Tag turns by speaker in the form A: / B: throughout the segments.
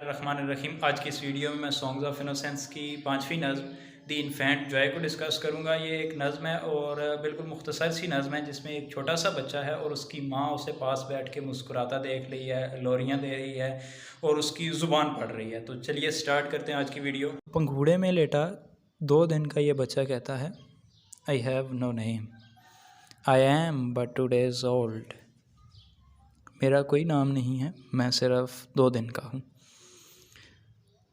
A: रहमानिर्रहीम। आज की इस वीडियो में मैं सॉन्ग्स ऑफ इनोसेंस की 5वीं नज़्म दी इन्फेंट जॉय को डिस्कस करूँगा। ये एक नज़्म है और बिल्कुल मुख्तसर सी नज़्म है जिसमें एक छोटा सा बच्चा है और उसकी माँ उसे पास बैठ के मुस्कुराता देख रही है, लोरियाँ दे रही है और उसकी ज़ुबान पढ़ रही है। तो चलिए स्टार्ट करते हैं आज की वीडियो। पंघूड़े में लेटा 2 दिन का ये बच्चा कहता है, I have no name, I am but 2 days old. मेरा कोई नाम नहीं है, मैं सिर्फ 2 दिन का हूँ।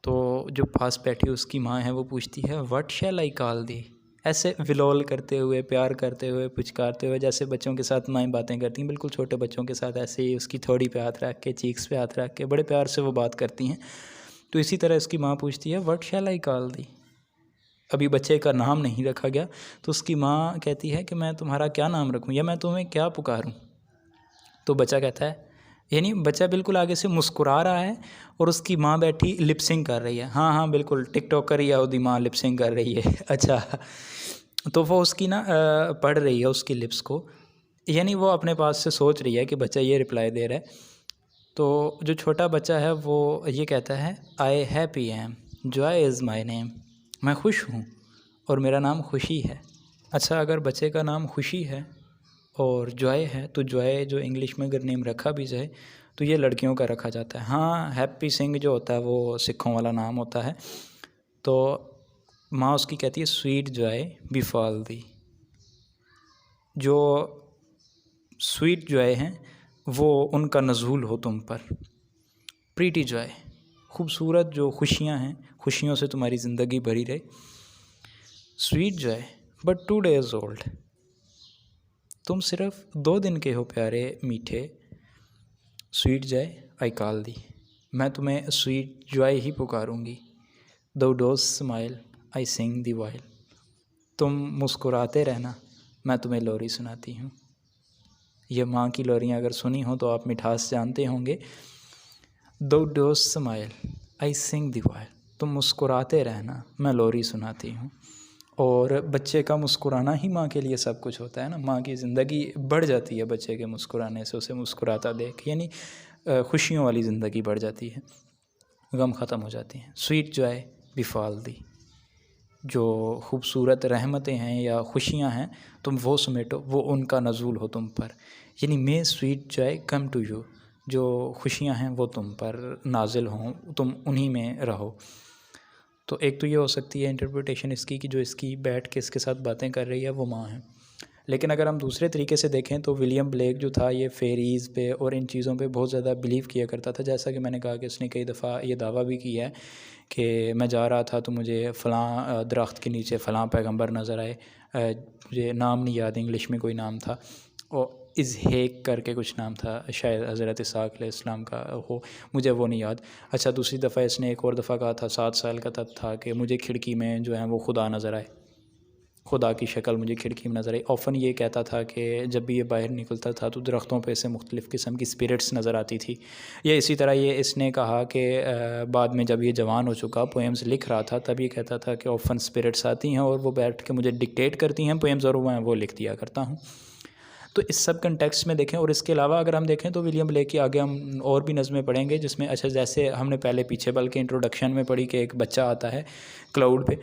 A: तो जो पास बैठी उसकी माँ है वो पूछती है, व्हाट शैल आई कॉल दी। ऐसे विलोल करते हुए, प्यार करते हुए, पुचकारते हुए, जैसे बच्चों के साथ माएँ बातें करती हैं, बिल्कुल छोटे बच्चों के साथ ऐसे ही उसकी थोड़ी पे हाथ रख के, चीक्स पे हाथ रख के बड़े प्यार से वो बात करती हैं। तो इसी तरह इसकी माँ पूछती है, व्हाट शैल आई कॉल दी। अभी बच्चे का नाम नहीं रखा गया तो उसकी माँ कहती है कि मैं तुम्हारा क्या नाम रखूँ या मैं तुम्हें क्या पुकारूँ। तो बच्चा कहता है, यानी बच्चा बिल्कुल आगे से मुस्कुरा रहा है और उसकी माँ बैठी लिपसिंग कर रही है। हाँ हाँ बिल्कुल, टिकटॉकर या उसकी माँ लिपसिंग कर रही है। अच्छा, तो वो उसकी ना पढ़ रही है उसकी लिप्स को, यानी वो अपने पास से सोच रही है कि बच्चा ये रिप्लाई दे रहा है। तो जो छोटा बच्चा है वो ये कहता है, I happy am, joy is my name. मैं खुश हूँ और मेरा नाम खुशी है। अच्छा, अगर बच्चे का नाम खुशी है और जॉय है तो जॉय जो इंग्लिश में अगर नेम रखा भी जाए तो ये लड़कियों का रखा जाता है। हाँ, हैप्पी सिंह जो होता है वो सिखों वाला नाम होता है। तो माँ उसकी कहती है, स्वीट जॉय बिफॉल दी। जो स्वीट जॉय हैं वो उनका नज़ूल हो तुम पर। प्रीटी जॉय, खूबसूरत जो खुशियाँ हैं, खुशियों से तुम्हारी ज़िंदगी भरी रहे। Sweet joy but 2 days old, तुम सिर्फ 2 दिन के हो प्यारे मीठे। Sweet joy I call thee, मैं तुम्हें स्वीट जॉय ही पुकारूंगी। Thou dost smile I sing the while, तुम मुस्कुराते रहना, मैं तुम्हें लोरी सुनाती हूँ। ये माँ की लोरियाँ अगर सुनी हो तो आप मिठास जानते होंगे। Thou dost smile I sing the while, तुम मुस्कुराते रहना, मैं लोरी सुनाती हूँ। और बच्चे का मुस्कुराना ही माँ के लिए सब कुछ होता है ना। माँ की ज़िंदगी बढ़ जाती है बच्चे के मुस्कुराने से, उसे मुस्कुराता देख, यानी खुशियों वाली ज़िंदगी बढ़ जाती है, गम ख़त्म हो जाती हैं। स्वीट जॉय बिफॉल दी, जो खूबसूरत रहमतें हैं या खुशियाँ हैं तुम वो समेटो, वो उनका नज़ूल हो तुम पर। यानी may sweet joy come to you, जो खुशियाँ हैं वो तुम पर नाजिल हों, तुम उन्हीं में रहो। तो एक तो ये हो सकती है इंटरप्रिटेशन इसकी कि जो इसकी बैठ के इसके साथ बातें कर रही है वो माँ है। लेकिन अगर हम दूसरे तरीके से देखें तो विलियम ब्लेक जो था ये फेरीज़ पे और इन चीज़ों पे बहुत ज़्यादा बिलीव किया करता था। जैसा कि मैंने कहा कि उसने कई दफ़ा ये दावा भी किया है कि मैं जा रहा था तो मुझे फ़लाँ दरख्त के नीचे फ़लाँ पैगंबर नज़र आए। मुझे नाम नहीं याद, इंग्लिश में कोई नाम था और इज़हेक करके कुछ नाम था, शायद हज़रत इसाक अलैहिस्सलाम का हो, मुझे वो नहीं याद। अच्छा, दूसरी दफ़ा इसने एक और दफ़ा कहा था, 7 साल का तब था, कि मुझे खिड़की में जो है वो खुदा नज़र आए, खुदा की शक्ल मुझे खिड़की में नज़र आई। ऑफ़न ये कहता था कि जब भी ये बाहर निकलता था तो दरख्तों पे से मुख्तलिफ़ किस्म की स्पिरिट्स नज़र आती थी। या इसी तरह ये इसने कहा कि बाद में जब ये जवान हो चुका, पोएम्स लिख रहा था, तब ये कहता था कि ऑफ़न स्पिरिट्स आती हैं और वो बैठ के मुझे डिक्टेट करती हैं पोएम्स और मैं वो लिख दिया करता हूँ। तो इस सब कंटेक्स्ट में देखें। और इसके अलावा अगर हम देखें तो विलियम ब्लेक की आगे हम और भी नज़में पढ़ेंगे जिसमें, अच्छा, जैसे हमने पहले पीछे बल्कि इंट्रोडक्शन में पढ़ी कि एक बच्चा आता है क्लाउड पे,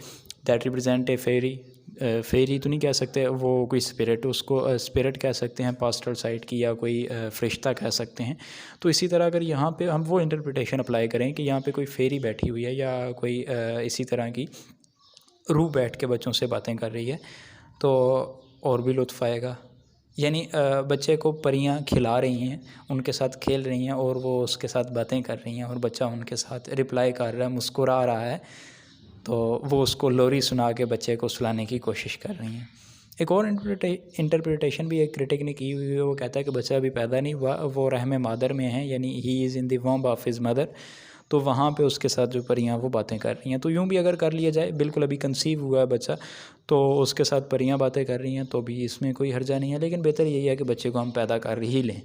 A: दैट रिप्रेजेंट ए फेरी। फेरी तो नहीं कह सकते, वो कोई स्पिरिट, उसको स्पिरिट कह सकते हैं पास्टल साइड की, या कोई फरिश्ता कह सकते हैं। तो इसी तरह अगर यहाँ पे हम वो इंटरप्रिटेशन अप्लाई करें कि यहाँ पे कोई फेरी बैठी हुई है या कोई इसी तरह की रूह बैठ के बच्चों से बातें कर रही है तो और भी लुत्फ़ आएगा। यानी बच्चे को परियां खिला रही हैं, उनके साथ खेल रही हैं और वो उसके साथ बातें कर रही हैं और बच्चा उनके साथ रिप्लाई कर रहा है, मुस्कुरा रहा है। तो वो उसको लोरी सुना के बच्चे को सुलाने की कोशिश कर रही हैं। एक और इंटरप्रिटेशन भी एक क्रिटिक ने की हुई है, वो कहता है कि बच्चा अभी पैदा नहीं हुआ, वो रहम मादर में है, यानी he is in the womb of his mother. तो वहाँ पे उसके साथ जो परियां वो बातें कर रही हैं। तो यूँ भी अगर कर लिया जाए, बिल्कुल अभी कंसीव हुआ है बच्चा तो उसके साथ परियां बातें कर रही हैं तो भी इसमें कोई हर्जा नहीं है। लेकिन बेहतर यही है कि बच्चे को हम पैदा कर ही लें।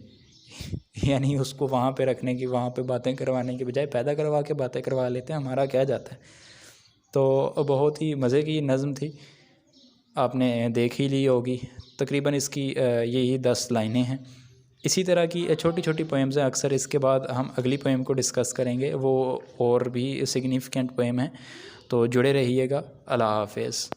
A: यानी उसको वहाँ पे रखने की, वहाँ पे बातें करवाने के बजाय पैदा करवा के बातें करवा लेते हैं, हमारा क्या जाता है। तो बहुत ही मज़े की नज़्म थी, आपने देख ही ली होगी। तकरीबन इसकी यही 10 लाइनें हैं इसी तरह की छोटी छोटी पोएम्स हैं अक्सर। इसके बाद हम अगली पोएम को डिस्कस करेंगे, वो और भी सिग्निफिकेंट पोएम है। तो जुड़े रहिएगा। अल्लाह हाफ़िज़।